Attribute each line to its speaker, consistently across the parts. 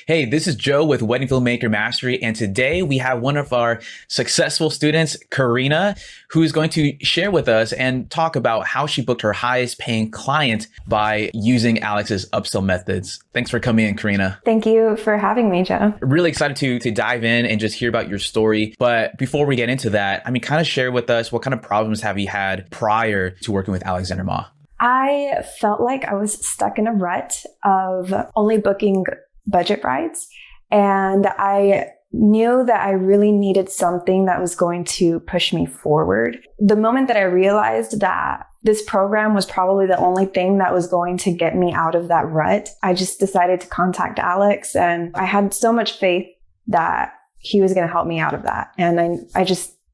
Speaker 1: Hey, this is Joe with Wedding Filmmaker Mastery, and today we have one of our successful students, Karina, who is going to share with us and talk about how she booked her highest paying client by using Alex's upsell methods. Thanks for coming in, Karina.
Speaker 2: Thank you for having me, Joe.
Speaker 1: Really excited to dive in and just hear about your story. But before we get into that, kind of share with us what kind of problems have you had prior to working with Alexander Ma?
Speaker 2: I felt like I was stuck in a rut of only booking budget brides. And I knew that I really needed something that was going to push me forward. The moment that I realized that this program was probably the only thing that was going to get me out of that rut, I just decided to contact Alex. And I had so much faith that he was going to help me out of that. And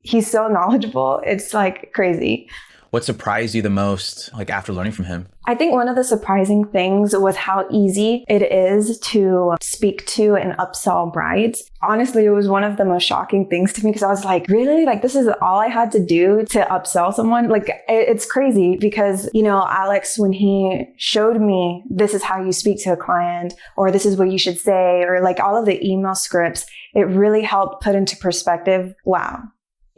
Speaker 2: he's so knowledgeable. It's like crazy.
Speaker 1: What surprised you the most, after learning from him?
Speaker 2: I think one of the surprising things was how easy it is to speak to and upsell brides. Honestly, it was one of the most shocking things to me because I was like, really? This is all I had to do to upsell someone? It's crazy because, Alex, when he showed me this is how you speak to a client, or this is what you should say, or all of the email scripts, it really helped put into perspective, wow.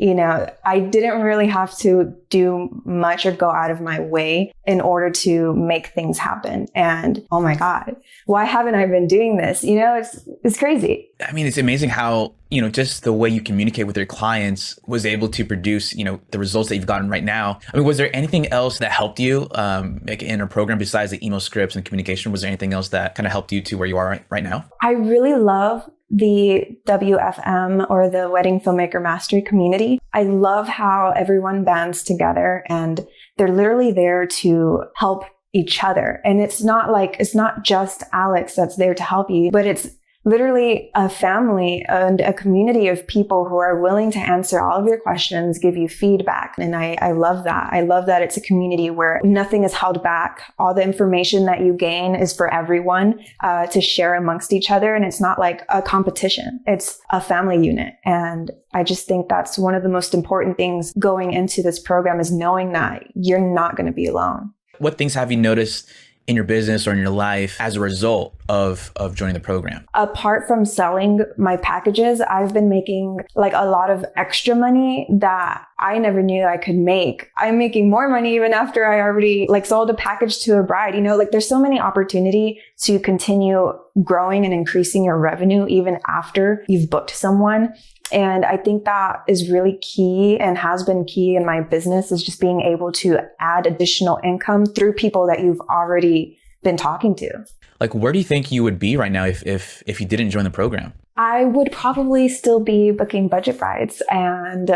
Speaker 2: I didn't really have to do much or go out of my way in order to make things happen. And oh my God, why haven't I been doing this? It's crazy.
Speaker 1: It's amazing how, just the way you communicate with your clients was able to produce, the results that you've gotten right now. Was there anything else that helped you in a program besides the email scripts and communication? Was there anything else that kind of helped you to where you are right now?
Speaker 2: I really love the WFM, or the Wedding Filmmaker Mastery community. I love how everyone bands together and they're literally there to help each other. And it's not just Alex that's there to help you, but it's literally a family and a community of people who are willing to answer all of your questions, give you feedback. And I love that. I love that it's a community where nothing is held back. All the information that you gain is for everyone to share amongst each other. And it's not like a competition. It's a family unit. And I just think that's one of the most important things going into this program, is knowing that you're not going to be alone.
Speaker 1: What things have you noticed in your business or in your life as a result of joining the program?
Speaker 2: Apart from selling my packages, I've been making a lot of extra money that I never knew I could make. I'm making more money even after I already sold a package to a bride. There's so many opportunity to continue growing and increasing your revenue even after you've booked someone. And I think that is really key and has been key in my business, is just being able to add additional income through people that you've already been talking to.
Speaker 1: Where do you think you would be right now if you didn't join the program?
Speaker 2: I would probably still be booking budget brides and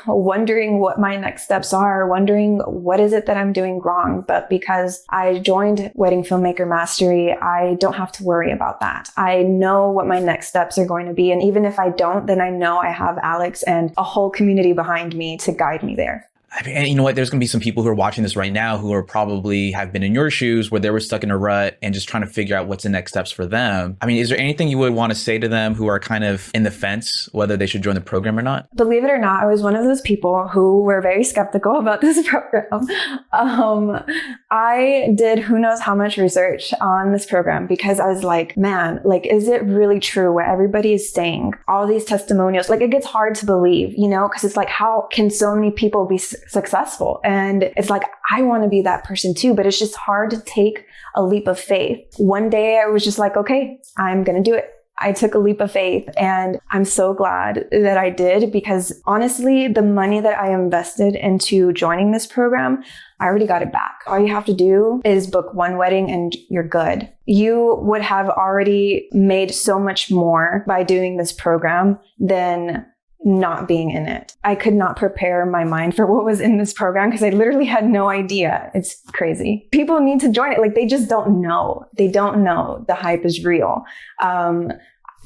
Speaker 2: wondering what my next steps are, wondering what is it that I'm doing wrong. But because I joined Wedding Filmmaker Mastery, I don't have to worry about that. I know what my next steps are going to be. And even if I don't, then I know I have Alex and a whole community behind me to guide me there.
Speaker 1: And you know what? There's going to be some people who are watching this right now who are probably have been in your shoes where they were stuck in a rut and just trying to figure out what's the next steps for them. Is there anything you would want to say to them who are kind of in the fence, whether they should join the program or not?
Speaker 2: Believe it or not, I was one of those people who were very skeptical about this program. I did who knows how much research on this program because I was like, man, is it really true what everybody is saying? All these testimonials, it gets hard to believe, because it's how can so many people be successful? And it's I want to be that person too, but it's just hard to take a leap of faith. One day I was just okay, I'm going to do it. I took a leap of faith and I'm so glad that I did, because honestly, the money that I invested into joining this program, I already got it back. All you have to do is book one wedding and you're good. You would have already made so much more by doing this program than not being in it. I could not prepare my mind for what was in this program because I literally had no idea. It's crazy. People need to join it. They just don't know. They don't know the hype is real.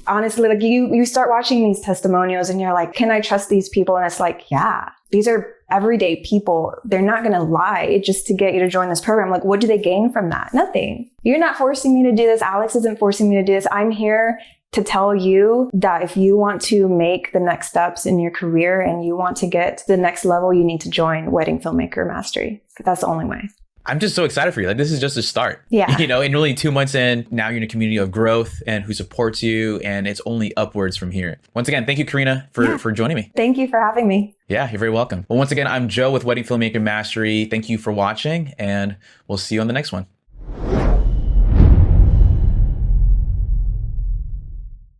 Speaker 2: Honestly, you start watching these testimonials and you're like, can I trust these people? And it's yeah, these are everyday people. They're not going to lie just to get you to join this program. What do they gain from that? Nothing. You're not forcing me to do this. Alex isn't forcing me to do this. I'm here to tell you that if you want to make the next steps in your career and you want to get to the next level, you need to join Wedding Filmmaker Mastery. That's the only way.
Speaker 1: I'm just so excited for you. Like, this is just a start.
Speaker 2: Yeah.
Speaker 1: You know, and really 2 months in, now you're in a community of growth and who supports you, and it's only upwards from here. Once again, thank you, Karina, for joining me.
Speaker 2: Thank you for having me.
Speaker 1: Yeah, you're very welcome. Well, once again, I'm Joe with Wedding Filmmaker Mastery. Thank you for watching, and we'll see you on the next one.